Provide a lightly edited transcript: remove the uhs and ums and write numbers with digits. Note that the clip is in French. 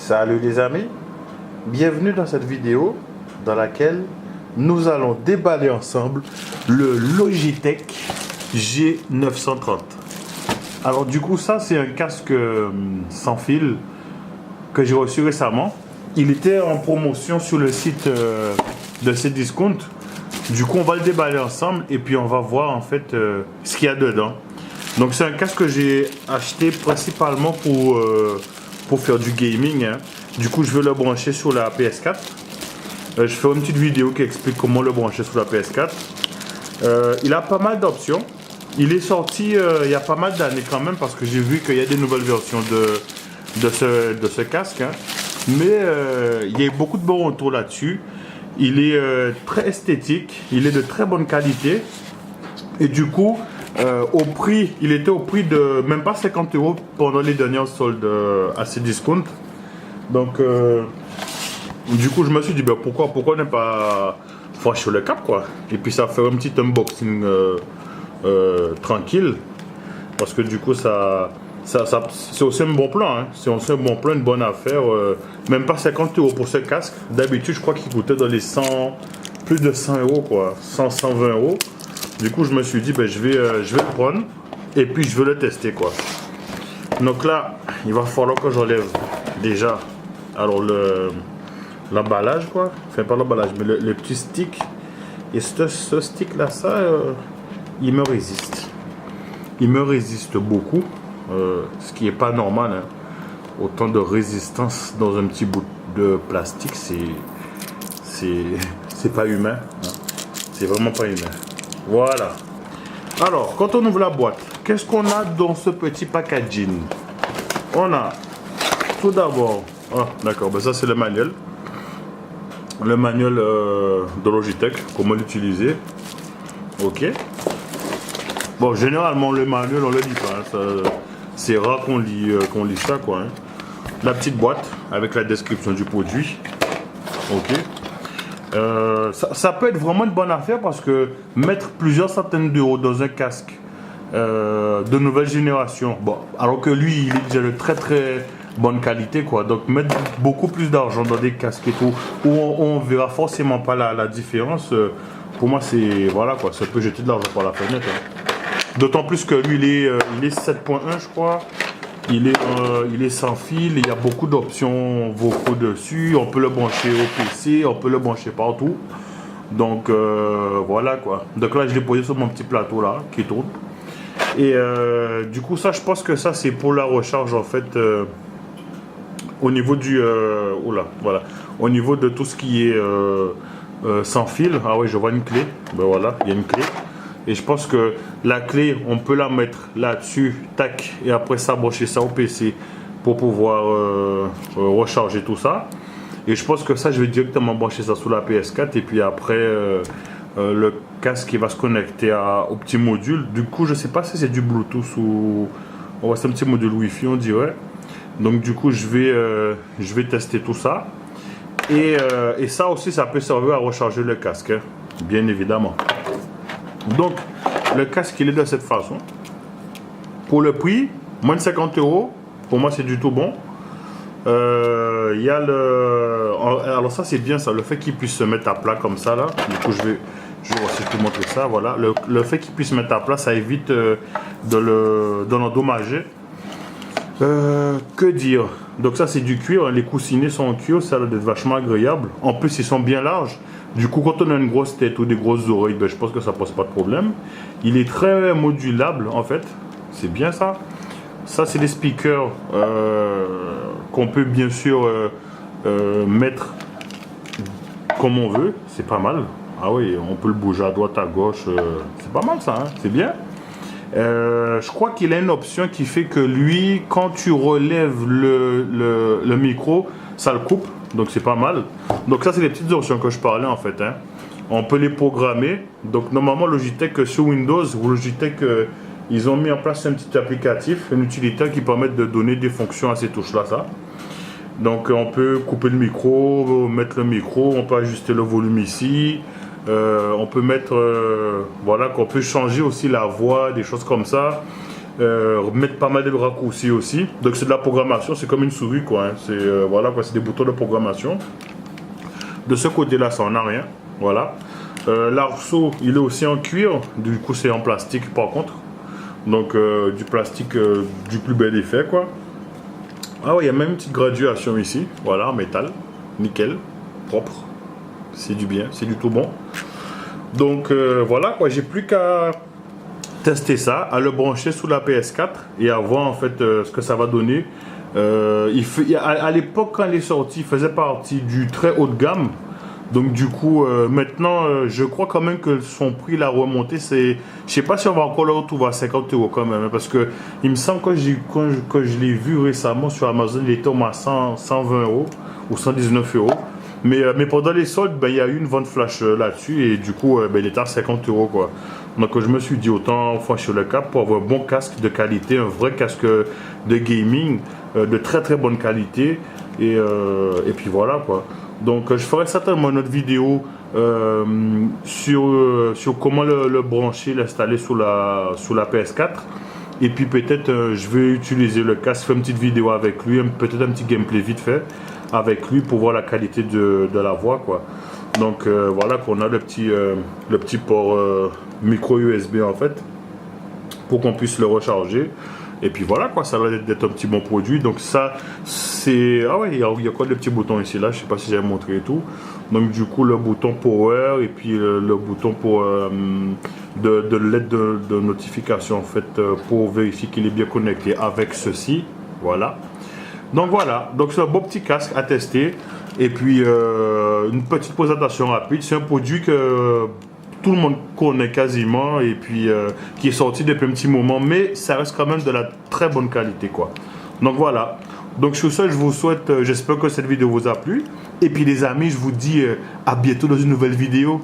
Salut les amis, bienvenue dans cette vidéo dans laquelle nous allons déballer ensemble le Logitech G930. Alors du coup ça c'est un casque sans fil que j'ai reçu récemment. Il était en promotion sur le site de Cdiscount. Du coup on va le déballer ensemble et puis on va voir en fait ce qu'il y a dedans. Donc c'est un casque que j'ai acheté principalement pour faire du gaming, hein. Du coup je vais le brancher sur la PS4. Je ferai une petite vidéo qui explique comment le brancher sur la PS4. Il a pas mal d'options. Il est sorti il y a pas mal d'années quand même, parce que j'ai vu qu'il y a des nouvelles versions de ce casque, hein. Mais il y a beaucoup de bons retours là-dessus. Il est très esthétique, il est de très bonne qualité. Et du coup, au prix, il était au prix de même pas 50 € pendant les dernières soldes à Cdiscount. Donc, du coup, je me suis dit, ben, pourquoi ne pas franchir le cap, quoi. Et puis, ça fait un petit unboxing tranquille. Parce que du coup, c'est aussi un bon plan, hein. C'est aussi un bon plan, une bonne affaire. Même pas 50 € pour ce casque. D'habitude, je crois qu'il coûtait dans les 100, plus de 100 €, quoi. 100, 120 €. Du coup, je me suis dit, ben, je vais le prendre et puis je vais le tester, quoi. Donc là, il va falloir que j'enlève déjà, alors l'emballage, quoi. Enfin, pas l'emballage, mais le petit stick. Et ce stick là, il me résiste. Il me résiste beaucoup, ce qui est pas normal, hein. Autant de résistance dans un petit bout de plastique, c'est pas humain, hein. C'est vraiment pas humain. Voilà. Alors, quand on ouvre la boîte, qu'est-ce qu'on a dans ce petit packaging? On a tout d'abord, d'accord, ben ça c'est le manuel. Le manuel de Logitech, comment l'utiliser. Ok. Bon, généralement le manuel on le lit pas, hein. C'est rare qu'on lit ça, quoi, hein. La petite boîte avec la description du produit. Ok. Ça peut être vraiment une bonne affaire, parce que mettre plusieurs centaines d'euros dans un casque de nouvelle génération, bon, alors que lui il est déjà de très très bonne qualité, quoi. Donc mettre beaucoup plus d'argent dans des casques et tout, où on verra forcément pas la différence, pour moi c'est, voilà, quoi, ça peut jeter de l'argent par la fenêtre, hein. D'autant plus que lui il est 7.1, je crois. Il est sans fil, il y a beaucoup d'options vocaux dessus, on peut le brancher au PC, on peut le brancher partout. Donc voilà, quoi. Donc là je l'ai posé sur mon petit plateau là, qui tourne. Et du coup ça, je pense que ça c'est pour la recharge en fait, au niveau du... voilà. Au niveau de tout ce qui est sans fil. Ah oui, je vois une clé, ben voilà, il y a une clé. Et je pense que la clé, on peut la mettre là-dessus, tac, et après ça, brancher ça au PC pour pouvoir recharger tout ça. Et je pense que ça, je vais directement brancher ça sous la PS4, et puis après, le casque qui va se connecter au petit module. Du coup, je sais pas si c'est du Bluetooth ou... Ouais, c'est un petit module Wi-Fi, on dirait. Donc du coup, je vais tester tout ça. Et ça aussi, ça peut servir à recharger le casque, hein, bien évidemment. Donc, le casque, il est de cette façon. Pour le prix, moins de 50 €, pour moi, c'est du tout bon. Il y a alors ça, c'est bien ça, le fait qu'il puisse se mettre à plat comme ça, là. Du coup, je vais aussi te montrer ça, voilà. Le fait qu'il puisse se mettre à plat, ça évite de l'endommager. Que dire? Donc ça, c'est du cuir, hein. Les coussinets sont en cuir, ça va être vachement agréable. En plus, ils sont bien larges. Du coup, quand on a une grosse tête ou des grosses oreilles, ben, je pense que ça pose pas de problème. Il est très modulable, en fait. C'est bien ça. Ça, c'est des speakers qu'on peut bien sûr mettre comme on veut. C'est pas mal. Ah oui, on peut le bouger à droite, à gauche. C'est pas mal ça, hein. C'est bien. Je crois qu'il a une option qui fait que lui, quand tu relèves le micro, ça le coupe. Donc c'est pas mal. Donc ça, c'est les petites options que je parlais, en fait, hein. On peut les programmer. Donc normalement, Logitech sur Windows ou Logitech, ils ont mis en place un petit applicatif, un utilitaire qui permet de donner des fonctions à ces touches-là, ça. Donc on peut couper le micro, mettre le micro, on peut ajuster le volume ici. On peut mettre, voilà, qu'on peut changer aussi la voix, des choses comme ça. mettre pas mal de raccourcis aussi. Donc c'est de la programmation, c'est comme une souris quoi. Hein. C'est voilà quoi, c'est des boutons de programmation. De ce côté-là, ça en a rien. Voilà. L'arceau, il est aussi en cuir. Du coup, c'est en plastique par contre. Donc du plastique du plus bel effet quoi. Ah ouais, il y a même une petite graduation ici. Voilà, en métal, nickel, propre. C'est du bien, c'est du tout bon. Donc voilà quoi, j'ai plus qu'à tester ça, à le brancher sous la PS4 et à voir en fait ce que ça va donner. À l'époque quand il est sorti, il faisait partie du très haut de gamme. Donc du coup maintenant je crois quand même que son prix l'a remonté. Je sais pas si on va encore le retrouver à 50 € quand même, hein, parce que il me semble que je l'ai vu récemment sur Amazon, il était au moins 120 € ou 119 €. Mais pendant les soldes, il y a eu une vente flash là-dessus et du coup il était à 50 € quoi. Donc je me suis dit autant franchir le cap pour avoir un bon casque de qualité, un vrai casque de gaming de très très bonne qualité et puis voilà quoi. Donc je ferai certainement une autre vidéo sur comment le brancher, l'installer sous la PS4. Et puis peut-être je vais utiliser le casque, faire une petite vidéo avec lui, peut-être un petit gameplay vite fait avec lui pour voir la qualité de la voix quoi. Donc voilà qu'on a le petit port micro USB en fait pour qu'on puisse le recharger. Et puis voilà quoi, ça va être un petit bon produit. Donc ça c'est... Ah ouais, il y a quoi de petits boutons ici là, je sais pas si j'ai montré et tout. Donc du coup le bouton power et puis le bouton pour de l'aide de notification en fait pour vérifier qu'il est bien connecté avec ceci. Voilà. Donc voilà, donc c'est un beau petit casque à tester. Et puis une petite présentation rapide. C'est un produit que tout le monde connaît quasiment et puis qui est sorti depuis un petit moment, mais ça reste quand même de la très bonne qualité quoi. Donc voilà. Donc sur ça, je vous souhaite, j'espère que cette vidéo vous a plu. Et puis les amis, je vous dis à bientôt dans une nouvelle vidéo.